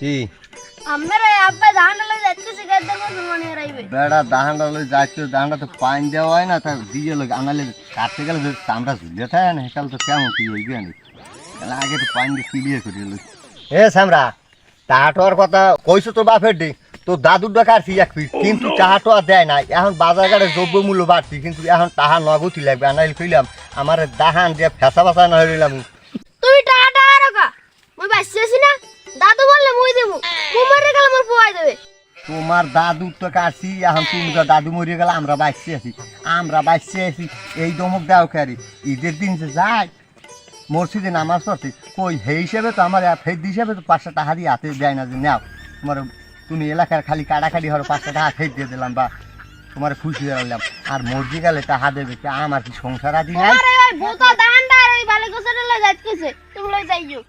কি আমরা আব্বা ধানটা লই যাইতেছি গাদা মুসলমান হরাইবে বেড়া দাহানটা লই যাইছো দাহানটা তো পানি দেওয়া হয় না তা দিয়ে লই আনালে কাটতে গেলে যে চামড়া ঝুলে থাকে না সেটা তো কেমন কি হইবে না আগে তো পানি দিয়ে ক্লিয়ার করে লই এ সামরা টাহাটোয়ার কথা কইছো তো বাপের দি তো দাদুর কাটছি এক পিস কিন্তু টাহাটোয়া দেয় না এখন বাজার ঘাটে দ্রব্য মূল্য বাড়ছি কিন্তু এখন টাহা নগতি লাগবে আনাইল কইলাম আমার দাহান দিয়ে ফেসা ফেসা না হইলাম তুই টাটা রাখা মই বাসছি না দাদু বললে মই দেবো কুমারে গেল আমার পোয়াই দেবে তোমার দাদু তো কাটছি এখন তুমি তো দাদু মরিয়ে গেলে আমরা বাইসে আছি এই দমক দাও খারি ঈদের দিন যে যায় মসজিদে নামাজ পড়ছি কই সেই হিসেবে তো আমার ফেদ হিসেবে তো 500 টাকা দিয়ে হাতে দেয় না যে নাও তোমার তুমি এলাকার খালি কাটাকাটি হলো 500 টাকা ফেদ দিয়ে দিলাম বা তোমার খুশি হয়ে গেলাম আর মসজি গেলে টাকা দেবে কি আমার কি সংসার আদি নাই আরে ওই ভূত দানটা আর ওই ভালো গোছাটা লই যাইতেছে তুমি লই যাইও